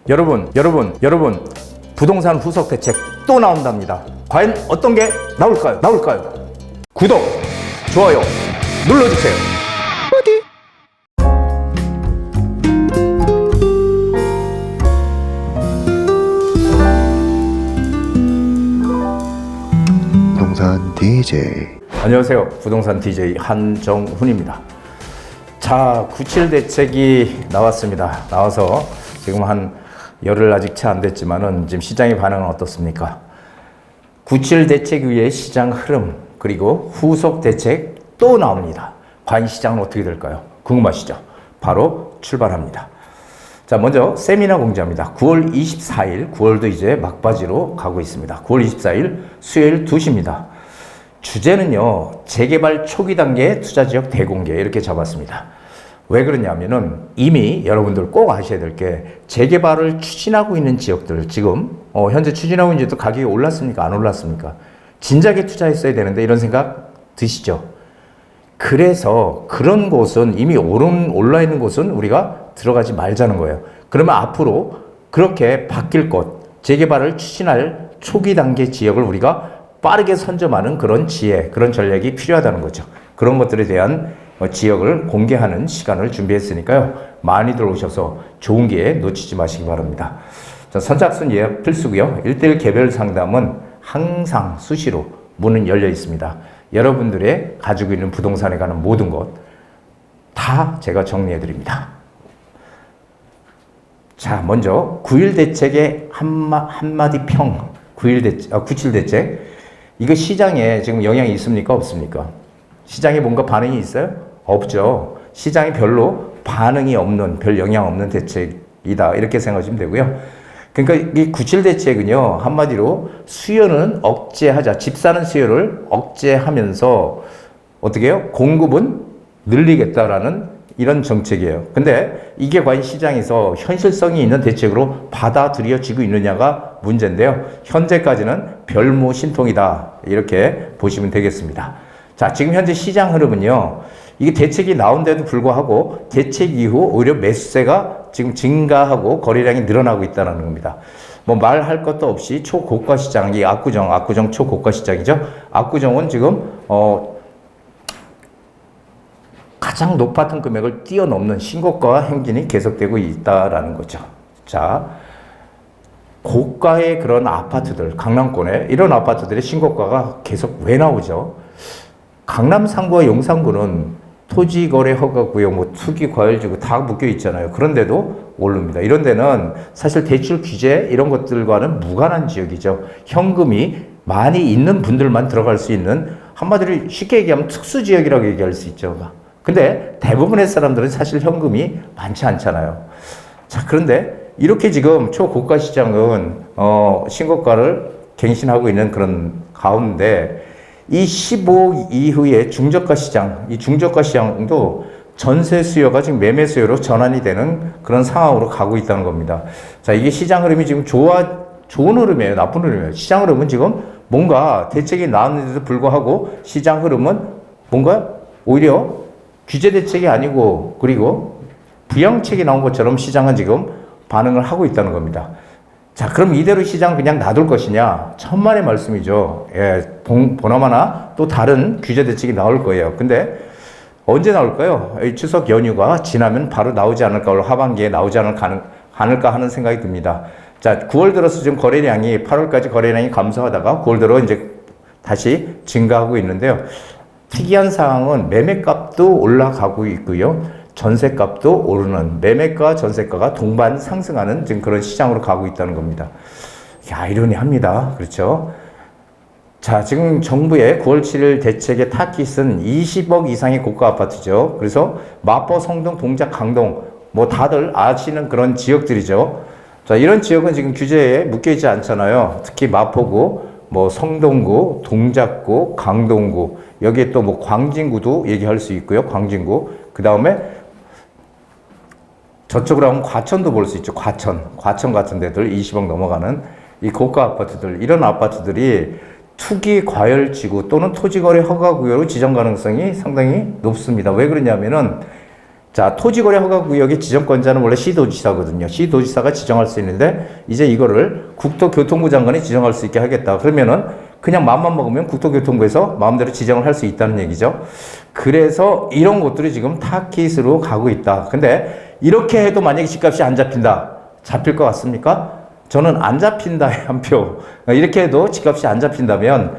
여러분, 부동산 후속 대책 또 나온답니다. 과연 어떤 게 나올까요? 구독, 좋아요 눌러주세요. 부동산 DJ. 안녕하세요. 부동산 DJ 한정훈입니다. 자, 97 대책이 나왔습니다. 나와서 지금 한 열흘 아직 채 안 됐지만은 지금 시장의 반응은 어떻습니까? 97 대책 위에 시장 흐름, 그리고 후속 대책 또 나옵니다. 과연 시장은 어떻게 될까요? 궁금하시죠? 바로 출발합니다. 자, 먼저 세미나 공지합니다. 9월 24일, 9월도 이제 막바지로 가고 있습니다. 9월 24일 수요일 2시입니다. 주제는요, 재개발 초기 단계 투자지역 대공개 이렇게 잡았습니다. 왜 그러냐면은 이미 여러분들 꼭 아셔야 될 게 재개발을 추진하고 있는 지역들 지금 현재 추진하고 있는 지역도 가격이 올랐습니까? 안 올랐습니까? 진작에 투자했어야 되는데 이런 생각 드시죠? 그래서 그런 곳은 이미 올라 있는 곳은 우리가 들어가지 말자는 거예요. 그러면 앞으로 그렇게 바뀔 곳, 재개발을 추진할 초기 단계 지역을 우리가 빠르게 선점하는 그런 지혜, 그런 전략이 필요하다는 거죠. 그런 것들에 대한 지역을 공개하는 시간을 준비했으니까요. 많이들 오셔서 좋은 기회 놓치지 마시기 바랍니다. 자, 선착순 예약 필수고요. 1:1 개별 상담은 항상 수시로 문은 열려 있습니다. 여러분들의 가지고 있는 부동산에 관한 모든 것 다 제가 정리해 드립니다. 자, 먼저 9.1 대책의 한마디 평, 97 대책. 이거 시장에 지금 영향이 있습니까? 없습니까? 시장에 뭔가 반응이 있어요? 없죠. 시장에 별로 반응이 없는, 별 영향 없는 대책이다. 이렇게 생각하시면 되고요. 그러니까 이 97 대책은요, 한마디로 수요는 억제하자. 집 사는 수요를 억제하면서 어떻게 해요? 공급은 늘리겠다라는 이런 정책이에요. 근데 이게 과연 시장에서 현실성이 있는 대책으로 받아들여지고 있느냐가 문제인데요. 현재까지는 별무 신통이다. 이렇게 보시면 되겠습니다. 자, 지금 현재 시장 흐름은요. 이게 대책이 나온데도 불구하고 대책 이후 오히려 매수세가 지금 증가하고 거래량이 늘어나고 있다는 겁니다. 뭐 말할 것도 없이 초고가 시장, 이 압구정 초고가 시장이죠. 압구정은 지금 가장 높았던 금액을 뛰어넘는 신고가 행진이 계속되고 있다라는 거죠. 자, 고가의 그런 아파트들, 강남권에 이런 아파트들의 신고가가 계속 왜 나오죠? 강남 상구와 용산구는 토지거래 허가구역, 뭐 투기과열지구 다 묶여 있잖아요. 그런데도 오릅니다. 이런 데는 사실 대출 규제 이런 것들과는 무관한 지역이죠. 현금이 많이 있는 분들만 들어갈 수 있는, 한마디로 쉽게 얘기하면 특수지역이라고 얘기할 수 있죠. 근데 대부분의 사람들은 사실 현금이 많지 않잖아요. 자, 그런데 이렇게 지금 초고가 시장은 신고가를 갱신하고 있는 그런 가운데 이 15 이후에 중저가 시장, 이 중저가 시장도 전세 수요가 지금 매매 수요로 전환이 되는 그런 상황으로 가고 있다는 겁니다. 자, 이게 시장 흐름이 지금 좋은 흐름이에요, 나쁜 흐름이에요. 시장 흐름은 지금 뭔가 대책이 나왔는데도 불구하고 시장 흐름은 뭔가 오히려 규제 대책이 아니고 그리고 부양책이 나온 것처럼 시장은 지금 반응을 하고 있다는 겁니다. 자, 그럼 이대로 시장 그냥 놔둘 것이냐? 천만의 말씀이죠. 예, 보나마나 또 다른 규제 대책이 나올 거예요. 근데 언제 나올까요? 이 추석 연휴가 지나면 바로 나오지 않을까, 하반기에 나오지 않을까 하는 생각이 듭니다. 자, 9월 들어서 지금 거래량이 8월까지 거래량이 감소하다가 9월 들어 이제 다시 증가하고 있는데요. 특이한 상황은 매매값도 올라가고 있고요. 전세값도 오르는, 매매가 전세가가 동반 상승하는 지금 그런 시장으로 가고 있다는 겁니다. 야, 이러니합니다. 그렇죠? 자, 지금 정부의 9월 7일 대책의 타깃은 20억 이상의 고가 아파트죠. 그래서 마포, 성동, 동작, 강동 뭐 다들 아시는 그런 지역들이죠. 자, 이런 지역은 지금 규제에 묶여있지 않잖아요. 특히 마포구, 뭐 성동구, 동작구, 강동구, 여기에 또 뭐 광진구도 얘기할 수 있고요. 광진구. 그 다음에 저쪽으로 하면 과천도 볼 수 있죠. 과천 같은 데들 20억 넘어가는 이 고가 아파트들, 이런 아파트들이 투기 과열지구 또는 토지거래 허가구역으로 지정 가능성이 상당히 높습니다. 왜 그러냐면은 자, 토지거래 허가구역의 지정권자는 원래 시도지사거든요. 시도지사가 지정할 수 있는데 이제 이거를 국토교통부 장관이 지정할 수 있게 하겠다. 그러면은 그냥 마음만 먹으면 국토교통부에서 마음대로 지정을 할 수 있다는 얘기죠. 그래서 이런 것들이 지금 타깃으로 가고 있다. 근데 이렇게 해도 만약에 집값이 안 잡힌다. 잡힐 것 같습니까? 저는 안 잡힌다에 한 표. 이렇게 해도 집값이 안 잡힌다면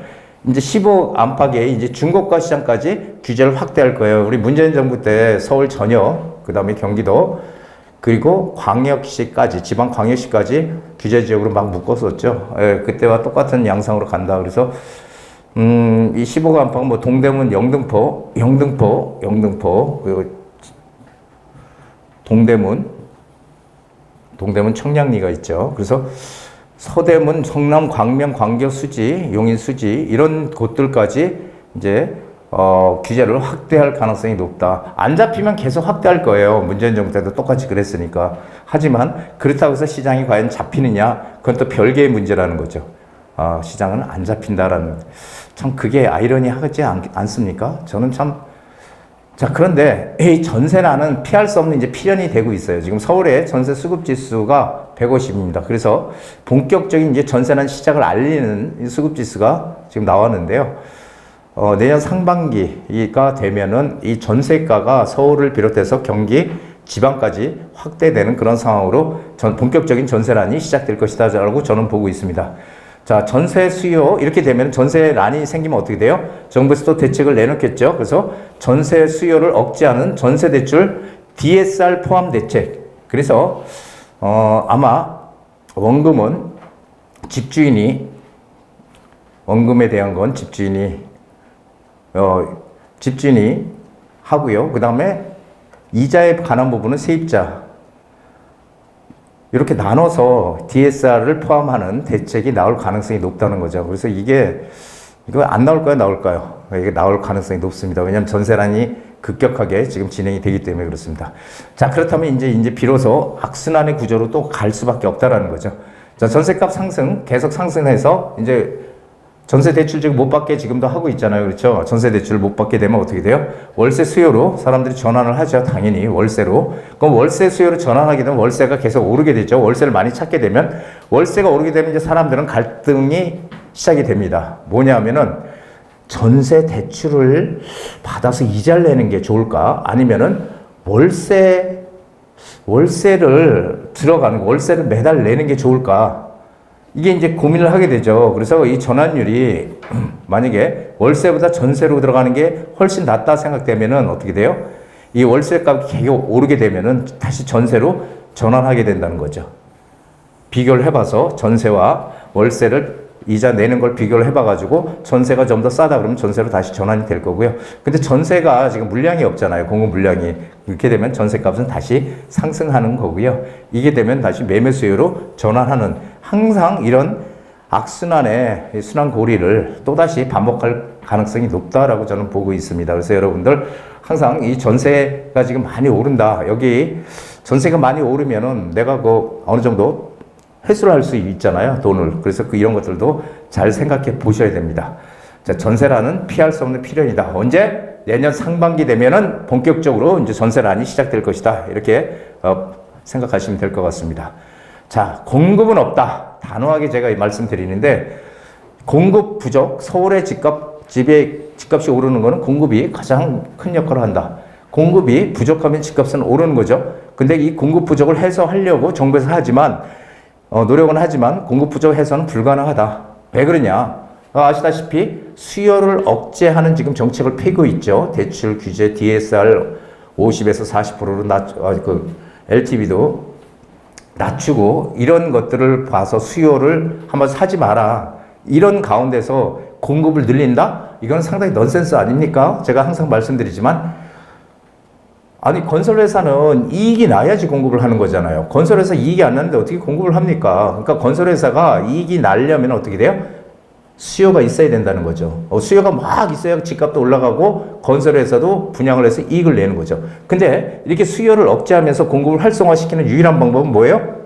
이제 15억 안팎의 이제 중고가 시장까지 규제를 확대할 거예요. 우리 문재인 정부 때 서울 전역, 그 다음에 경기도, 그리고 광역시까지, 지방 광역시까지 규제 지역으로 막 묶었었죠. 예, 그때와 똑같은 양상으로 간다. 그래서, 이 15억 안팎, 뭐, 동대문, 영등포, 그리고 동대문 청량리가 있죠. 그래서 서대문, 성남, 광명, 광교, 수지, 용인, 수지 이런 곳들까지 이제 규제를 확대할 가능성이 높다. 안 잡히면 계속 확대할 거예요. 문재인 정부 때도 똑같이 그랬으니까. 하지만 그렇다고 해서 시장이 과연 잡히느냐? 그건 또 별개의 문제라는 거죠. 시장은 안 잡힌다라는. 참 그게 아이러니하지 않습니까? 저는 참. 자, 그런데 이 전세난은 피할 수 없는 이제 필연이 되고 있어요. 지금 서울의 전세 수급 지수가 150입니다. 그래서 본격적인 이제 전세난 시작을 알리는 수급 지수가 지금 나왔는데요. 내년 상반기가 되면은 이 전세가가 서울을 비롯해서 경기 지방까지 확대되는 그런 상황으로 본격적인 전세난이 시작될 것이다라고 저는 보고 있습니다. 자, 전세 수요, 이렇게 되면 전세난이 생기면 어떻게 돼요? 정부에서 또 대책을 내놓겠죠. 그래서 전세 수요를 억제하는 전세대출 DSR 포함 대책. 그래서, 아마 원금은 원금에 대한 건 집주인이 하고요. 그 다음에 이자에 관한 부분은 세입자. 이렇게 나눠서 DSR을 포함하는 대책이 나올 가능성이 높다는 거죠. 그래서 이거 안 나올까요? 나올까요? 이게 나올 가능성이 높습니다. 왜냐하면 전세난이 급격하게 지금 진행이 되기 때문에 그렇습니다. 자, 그렇다면 이제 비로소 악순환의 구조로 또 갈 수밖에 없다라는 거죠. 자, 전세값 상승, 계속 상승해서 이제 전세 대출 지금 못 받게 지금도 하고 있잖아요. 그렇죠? 전세 대출을 못 받게 되면 어떻게 돼요? 월세 수요로 사람들이 전환을 하죠. 당연히 월세로. 그럼 월세 수요로 전환하게 되면 월세가 계속 오르게 되죠. 월세를 많이 찾게 되면 월세가 오르게 되면 이제 사람들은 갈등이 시작이 됩니다. 뭐냐면은 전세 대출을 받아서 이자를 내는 게 좋을까? 아니면은 월세를 월세를 매달 내는 게 좋을까? 이게 이제 고민을 하게 되죠. 그래서 이 전환율이 만약에 월세보다 전세로 들어가는 게 훨씬 낫다 생각되면은 어떻게 돼요? 이 월세값이 계속 오르게 되면은 다시 전세로 전환하게 된다는 거죠. 비교를 해봐서 전세와 월세를 이자 내는 걸 비교를 해봐가지고 전세가 좀 더 싸다 그러면 전세로 다시 전환이 될 거고요. 근데 전세가 지금 물량이 없잖아요. 공급 물량이. 이렇게 되면 전세값은 다시 상승하는 거고요. 이게 되면 다시 매매 수요로 전환하는 항상 이런 악순환의 순환 고리를 또다시 반복할 가능성이 높다라고 저는 보고 있습니다. 그래서 여러분들 항상 이 전세가 지금 많이 오른다. 여기 전세가 많이 오르면은 내가 어느 정도 회수를 할 수 있잖아요. 돈을. 그래서 이런 것들도 잘 생각해 보셔야 됩니다. 자, 전세난은 피할 수 없는 필연이다. 언제? 내년 상반기 되면은 본격적으로 이제 전세난이 시작될 것이다. 이렇게 생각하시면 될 것 같습니다. 자, 공급은 없다. 단호하게 제가 말씀드리는데 공급 부족, 서울의 집값이 오르는 것은 공급이 가장 큰 역할을 한다. 공급이 부족하면 집값은 오르는 거죠. 근데 이 공급 부족을 해소하려고 정부에서 하지만 노력은 하지만 공급 부족 해소는 불가능하다. 왜 그러냐? 아시다시피 수요를 억제하는 지금 정책을 펴고 있죠. 대출 규제 DSR 50에서 40%로 LTV도 낮추고 이런 것들을 봐서 수요를 한번 사지 마라. 이런 가운데서 공급을 늘린다? 이건 상당히 넌센스 아닙니까? 제가 항상 말씀드리지만 아니 건설회사는 이익이 나야지 공급을 하는 거잖아요. 건설회사 이익이 안 나는데 어떻게 공급을 합니까? 그러니까 건설회사가 이익이 나려면 어떻게 돼요? 수요가 있어야 된다는 거죠. 수요가 막 있어야 집값도 올라가고 건설회사도 분양을 해서 이익을 내는 거죠. 근데 이렇게 수요를 억제하면서 공급을 활성화시키는 유일한 방법은 뭐예요?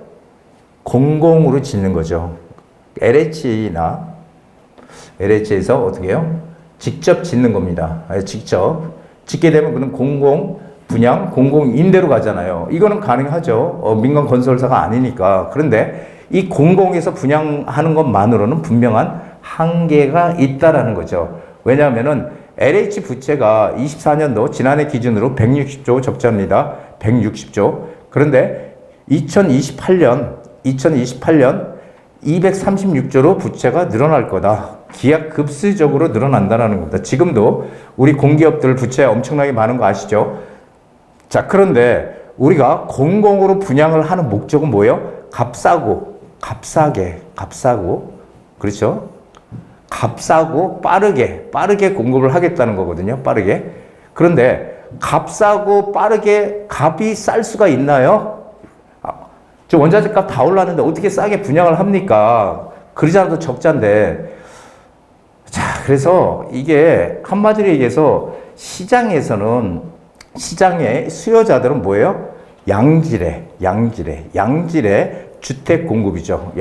공공으로 짓는 거죠. LH에서 어떻게 해요? 직접 짓는 겁니다. 직접 짓게 되면 그는 공공 분양, 공공 임대로 가잖아요. 이거는 가능하죠. 민간 건설사가 아니니까. 그런데 이 공공에서 분양하는 것만으로는 분명한 한계가 있다라는 거죠. 왜냐하면은 LH 부채가 24년도 지난해 기준으로 160조 적자입니다. 160조. 그런데 2028년 236조로 부채가 늘어날 거다. 기하급수적으로 늘어난다는 겁니다. 지금도 우리 공기업들 부채 엄청나게 많은 거 아시죠? 자, 그런데 우리가 공공으로 분양을 하는 목적은 뭐예요? 값싸고, 그렇죠? 값싸고 빠르게 공급을 하겠다는 거거든요. 빠르게. 그런데 값싸고 빠르게 값이 쌀 수가 있나요? 저 원자재 값 다 올랐는데 어떻게 싸게 분양을 합니까? 그러지 않아도 적자인데. 자, 그래서 이게 한마디로 얘기해서 시장에서는 시장의 수요자들은 뭐예요? 양질의 주택 공급이죠.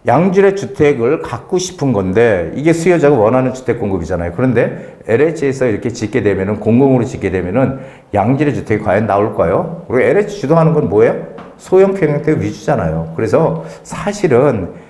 양질의 주택을 갖고 싶은 건데 이게 수요자가 원하는 주택 공급이잖아요. 그런데 LH에서 이렇게 짓게 되면은 공공으로 짓게 되면은 양질의 주택이 과연 나올까요? 그리고 LH 주도하는 건 뭐예요? 소형 평형택 위주잖아요. 그래서 사실은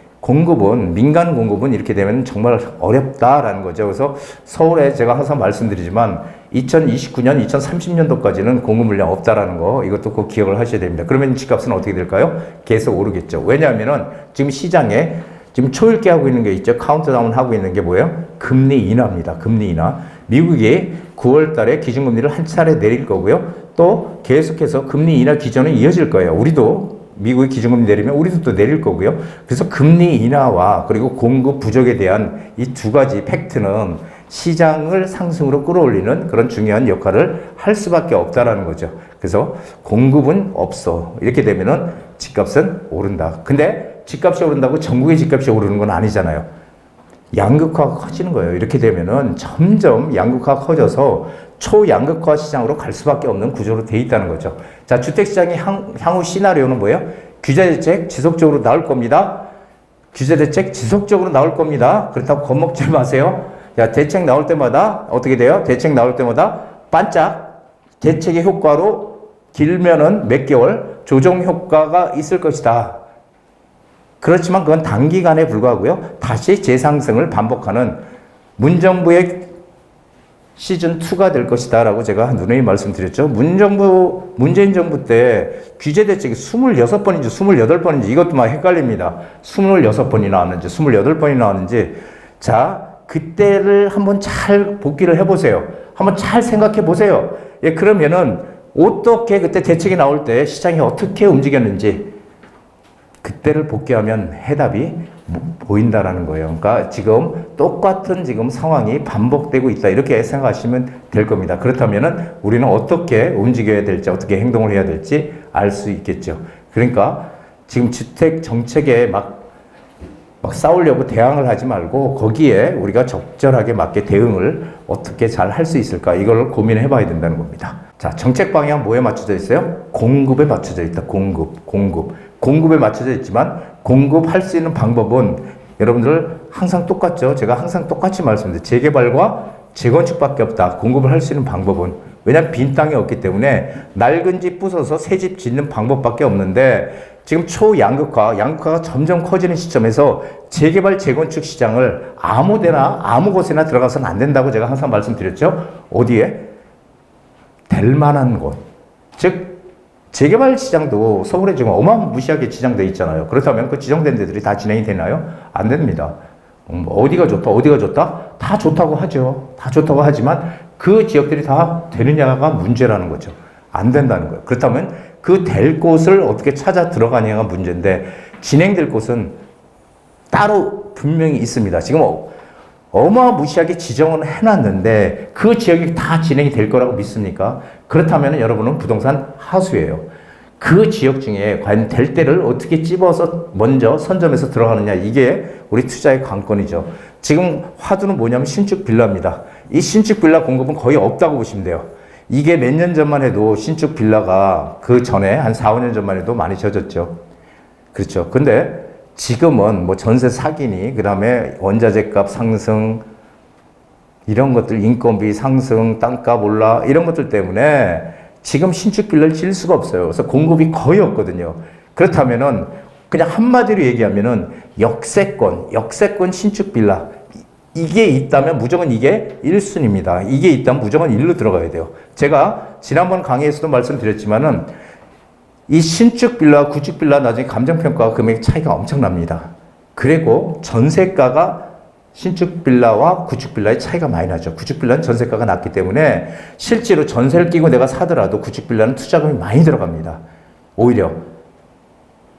민간 공급은 이렇게 되면 정말 어렵다라는 거죠. 그래서 서울에 제가 항상 말씀드리지만 2029년, 2030년도까지는 공급 물량 없다라는 거 이것도 꼭 기억을 하셔야 됩니다. 그러면 집값은 어떻게 될까요? 계속 오르겠죠. 왜냐하면은 지금 시장에 지금 초읽기 하고 있는 게 있죠. 카운트다운 하고 있는 게 뭐예요? 금리 인하입니다. 금리 인하. 미국이 9월 달에 기준금리를 한 차례 내릴 거고요. 또 계속해서 금리 인하 기조는 이어질 거예요. 우리도 미국의 기준금리 내리면 우리도 또 내릴 거고요. 그래서 금리 인하와 그리고 공급 부족에 대한 이 두 가지 팩트는 시장을 상승으로 끌어올리는 그런 중요한 역할을 할 수밖에 없다라는 거죠. 그래서 공급은 없어. 이렇게 되면은 집값은 오른다. 근데 집값이 오른다고 전국의 집값이 오르는 건 아니잖아요. 양극화가 커지는 거예요. 이렇게 되면은 점점 양극화가 커져서 초양극화 시장으로 갈 수밖에 없는 구조로 돼 있다는 거죠. 자, 주택시장의 향후 시나리오는 뭐예요? 규제대책 지속적으로 나올 겁니다. 규제대책 지속적으로 나올 겁니다. 그렇다고 겁먹지 마세요. 야, 대책 나올 때마다 어떻게 돼요? 대책 나올 때마다 반짝 대책의 효과로 길면은 몇 개월 조정 효과가 있을 것이다. 그렇지만 그건 단기간에 불과하고요. 다시 재상승을 반복하는 문정부의 시즌2가 될 것이다 라고 제가 누누이 말씀드렸죠. 문재인 정부 때 규제대책이 26번인지 28번인지 이것도 막 헷갈립니다. 26번이 나왔는지 28번이 나왔는지. 자, 그때를 한번 잘 복기를 해보세요. 한번 잘 생각해 보세요. 예, 그러면은 어떻게 그때 대책이 나올 때 시장이 어떻게 움직였는지 그때를 복귀하면 해답이 보인다라는 거예요. 그러니까 지금 똑같은 지금 상황이 반복되고 있다. 이렇게 생각하시면 될 겁니다. 그렇다면은 우리는 어떻게 움직여야 될지, 어떻게 행동을 해야 될지 알 수 있겠죠. 그러니까 지금 주택 정책에 막 싸우려고 대항을 하지 말고 거기에 우리가 적절하게 맞게 대응을 어떻게 잘 할 수 있을까? 이걸 고민해 봐야 된다는 겁니다. 자, 정책 방향 뭐에 맞춰져 있어요? 공급에 맞춰져 있다. 공급에 맞춰져 있지만 공급할 수 있는 방법은 여러분들 항상 똑같죠. 제가 항상 똑같이 말씀드려요. 재개발과 재건축밖에 없다. 공급을 할 수 있는 방법은. 왜냐하면 빈 땅이 없기 때문에 낡은 집 부숴서 새 집 짓는 방법밖에 없는데 지금 양극화가 점점 커지는 시점에서 재개발, 재건축 시장을 아무데나, 아무 곳에나 들어가서는 안 된다고 제가 항상 말씀드렸죠. 어디에? 될 만한 곳. 즉, 재개발 시장도 서울에 지금 어마무시하게 지정되어 있잖아요. 그렇다면 그 지정된 데들이 다 진행이 되나요? 안 됩니다. 어디가 좋다? 다 좋다고 하죠. 다 좋다고 하지만 그 지역들이 다 되느냐가 문제라는 거죠. 안 된다는 거예요. 그렇다면 그 될 곳을 어떻게 찾아 들어가냐가 문제인데 진행될 곳은 따로 분명히 있습니다. 지금 어마무시하게 지정을 해놨는데 그 지역이 다 진행이 될 거라고 믿습니까? 그렇다면 여러분은 부동산 하수예요. 그 지역 중에 과연 될 때를 어떻게 찝어서 먼저 선점해서 들어가느냐, 이게 우리 투자의 관건이죠. 지금 화두는 뭐냐면 신축 빌라입니다. 이 신축 빌라 공급은 거의 없다고 보시면 돼요. 이게 몇 년 전만 해도 신축 빌라가 그 전에 한 4, 5년 전만 해도 많이 젖었죠. 그렇죠. 근데 지금은 뭐 전세 사기니, 그 다음에 원자재 값 상승, 이런 것들, 인건비 상승, 땅값 올라, 이런 것들 때문에 지금 신축 빌라를 지을 수가 없어요. 그래서 공급이 거의 없거든요. 그렇다면은 그냥 한마디로 얘기하면은 역세권 신축 빌라 이게 있다면 무조건 이게 1순위입니다. 이게 있다면 무조건 1로 들어가야 돼요. 제가 지난번 강의에서도 말씀드렸지만은 이 신축 빌라와 구축 빌라 나중에 감정평가 금액 차이가 엄청납니다. 그리고 전세가가 신축 빌라와 구축 빌라의 차이가 많이 나죠. 구축 빌라는 전세가가 낮기 때문에 실제로 전세를 끼고 내가 사더라도 구축 빌라는 투자금이 많이 들어갑니다. 오히려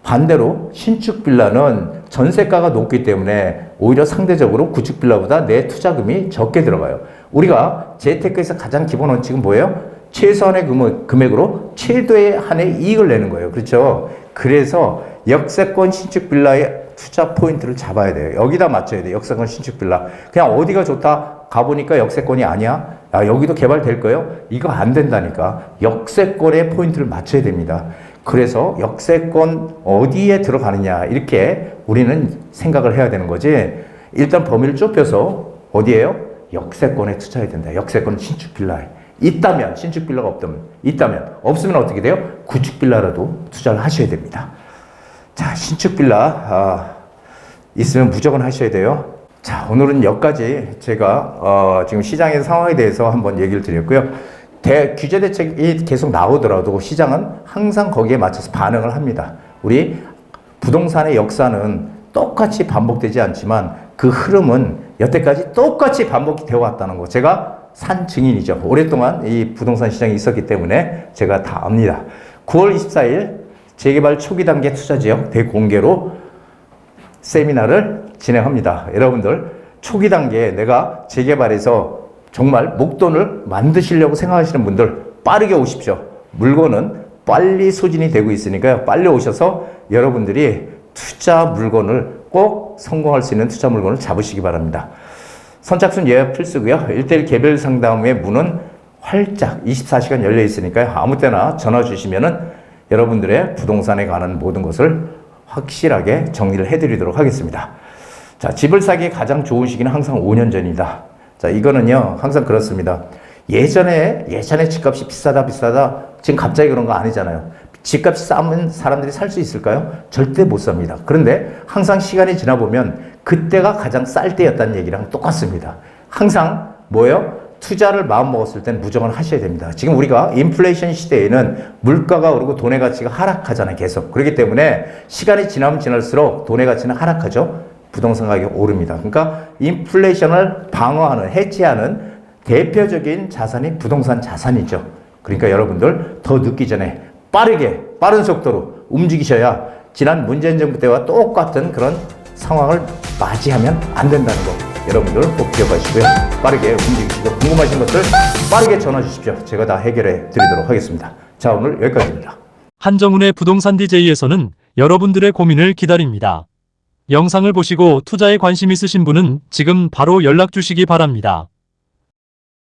반대로 신축 빌라는 전세가가 높기 때문에 오히려 상대적으로 구축 빌라보다 내 투자금이 적게 들어가요. 우리가 재테크에서 가장 기본 원칙은 뭐예요? 최소한의 금액으로 최대의 한의 이익을 내는 거예요. 그렇죠? 그래서 역세권 신축 빌라의 투자 포인트를 잡아야 돼요. 여기다 맞춰야 돼요. 역세권 신축 빌라. 그냥 어디가 좋다 가보니까 역세권이 아니야? 야, 여기도 개발될 거예요? 이거 안 된다니까. 역세권에 포인트를 맞춰야 됩니다. 그래서 역세권 어디에 들어가느냐 이렇게 우리는 생각을 해야 되는 거지. 일단 범위를 좁혀서 어디에요? 역세권에 투자해야 된다. 역세권 신축 빌라에. 있다면 신축 빌라가 있다면 없으면 어떻게 돼요? 구축 빌라라도 투자를 하셔야 됩니다. 자, 신축 빌라 있으면 무조건 하셔야 돼요. 자, 오늘은 여기까지 제가 지금 시장의 상황에 대해서 한번 얘기를 드렸고요. 규제 대책이 계속 나오더라도 시장은 항상 거기에 맞춰서 반응을 합니다. 우리 부동산의 역사는 똑같이 반복되지 않지만 그 흐름은 여태까지 똑같이 반복이 되어 왔다는 거 제가 산 증인이죠. 오랫동안 이 부동산 시장이 있었기 때문에 제가 다 압니다. 9월 24일 재개발 초기 단계 투자 지역 대공개로 세미나를 진행합니다. 여러분들 초기 단계에 내가 재개발해서 정말 목돈을 만드시려고 생각하시는 분들 빠르게 오십시오. 물건은 빨리 소진이 되고 있으니까요. 빨리 오셔서 여러분들이 투자 물건을 꼭 성공할 수 있는 투자 물건을 잡으시기 바랍니다. 선착순 예약 필수고요. 1:1 개별 상담의 문은 활짝 24시간 열려 있으니까요. 아무 때나 전화 주시면은 여러분들의 부동산에 관한 모든 것을 확실하게 정리를 해드리도록 하겠습니다. 자, 집을 사기에 가장 좋은 시기는 항상 5년 전이다. 자, 이거는요, 항상 그렇습니다. 예전에 집값이 비싸다. 지금 갑자기 그런 거 아니잖아요. 집값이 싸면 사람들이 살 수 있을까요? 절대 못 삽니다. 그런데 항상 시간이 지나보면 그때가 가장 쌀 때였다는 얘기랑 똑같습니다. 항상 뭐예요? 투자를 마음먹었을 때는 무조건 하셔야 됩니다. 지금 우리가 인플레이션 시대에는 물가가 오르고 돈의 가치가 하락하잖아요. 계속. 그렇기 때문에 시간이 지나면 지날수록 돈의 가치는 하락하죠. 부동산 가격이 오릅니다. 그러니까 인플레이션을 방어하는, 해치하는 대표적인 자산이 부동산 자산이죠. 그러니까 여러분들 더 늦기 전에 빠른 속도로 움직이셔야 지난 문재인 정부 때와 똑같은 그런 상황을 맞이하면 안 된다는 거 여러분들 꼭 기억하시고요. 빠르게 움직이시고 궁금하신 것들 빠르게 전화 주십시오. 제가 다 해결해 드리도록 하겠습니다. 자, 오늘 여기까지입니다. 한정훈의 부동산 DJ에서는 여러분들의 고민을 기다립니다. 영상을 보시고 투자에 관심 있으신 분은 지금 바로 연락 주시기 바랍니다.